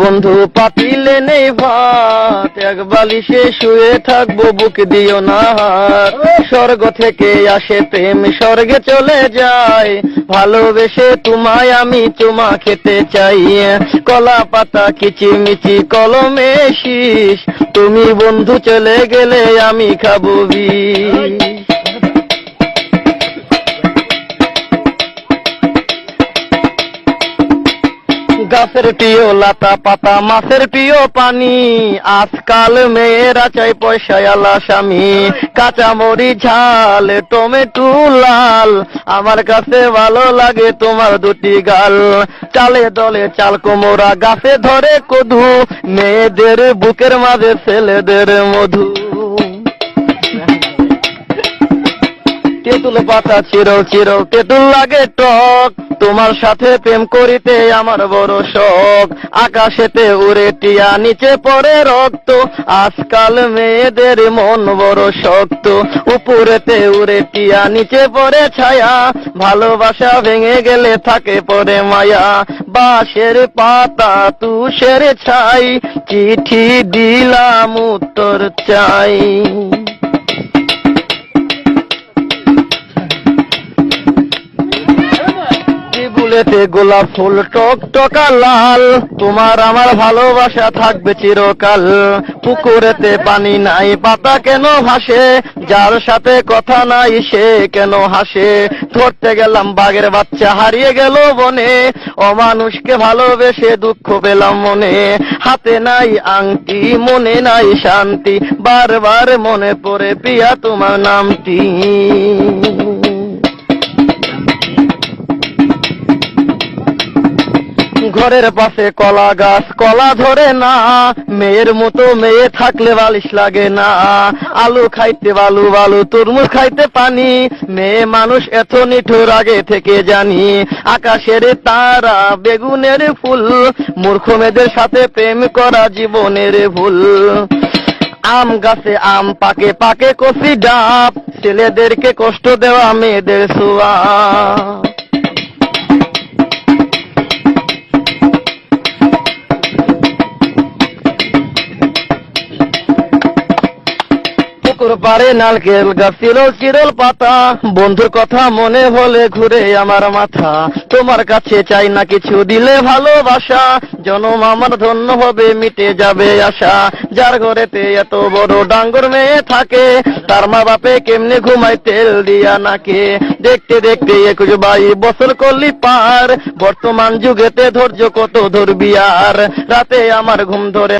বন্ধু পাতিলে নেই ভাত, এক বালিশে শুয়ে থাকবো, বুক দিও না হাত। স্বর্গ থেকে আসে প্রেম, স্বর্গে চলে যায়, ভালোবেসে তোমায় আমি চুমা খেতে চাই। কলা পাতা কিচিমিচি কলমে শীষ, তুমি বন্ধু চলে গেলে আমি খাবো বিষ। গাছের প্রিয় লাতা পাতা, মাছের প্রিয় পানি, আজকাল মেয়েরা চাই পয়সায় আলা স্বামী। কাঁচামরি ঝাল, টমেটো লাল, আমার কাছে ভালো লাগে তোমার দুটি গাল। চালে দলে চাল কোমরা, গাছে ধরে কদু, মেয়েদের বুকের মাঝে ছেলেদের মধু। তেঁতুল পাতা চিরল চিরল, তেঁতুল লাগে টক, তোমার সাথে প্রেম করিতে আমার বড় শখ। আকাশেতে উড়ে টিয়া, নিচে পড়ে রক্ত, আজকাল মেয়েদের মন বড় শক্ত। উপরেতে উড়ে টিয়া, নিচে পড়ে ছায়া, ভালোবাসা ভেঙে গেলে থাকে পড়ে মায়া। বাঁশের পাতা তুষের ছাই, চিঠি দিলাম উত্তর চাই। ফুলেতে গোলাপ ফুল টক টকা লাল, তোমার আমার ভালোবাসা থাকবে চিরকাল। পুকুরেতে পানি নাই, পাতা কেন ভাসে, যার সাথে কথা নাই সে কেন হাসে। ধরতে গেলাম বাঘের বাচ্চা, হারিয়ে গেল বনে, অমানুষকে ভালোবেসে দুঃখ পেলাম মনে। হাতে নাই আংটি, মনে নাই শান্তি, বারবার মনে পড়ে প্রিয়া তোমার নামটি। ঘরের পাশে কলা গাছ, কলা ধরে না, মেয়ের মতো মেয়ে থাকলে বালিশ লাগে না। আলু খাইতে বালু বালু, তরমুজ খাইতে পানি, মেয়ে মানুষ এত নিঠুর আগে থেকে জানি। আকাশের তারা, বেগুনের ফুল, মূর্খ মেয়েদের সাথে প্রেম করা জীবনের ভুল। আম গাছে আম পাকে, পাকে কচি ডাব, ছেলেদেরকে কষ্ট দেওয়া মেয়েদের ছোঁয়া। পারে নারকেল গাছ, চিরল চিরল পাতা, বন্ধুর কথা মনে হলে ঘুরে আমার মাথা। তোমার কাছে চাই না কিছু, দিলে ভালোবাসা, জনম আমার ধন্য হবে, মিটে যাবে আশা। যার ঘরেতে এত বড় ডাঙ্গর মেয়ে থাকে, তার মা বাপে কেমনে ঘুমায় তেল দিয়া নাকে। দেখতে দেখতে 21-22 বছর করলি পার, বর্তমান যুগেতে ধৈর্য কত ধরবি আর। রাতে আমার ঘুম ধরে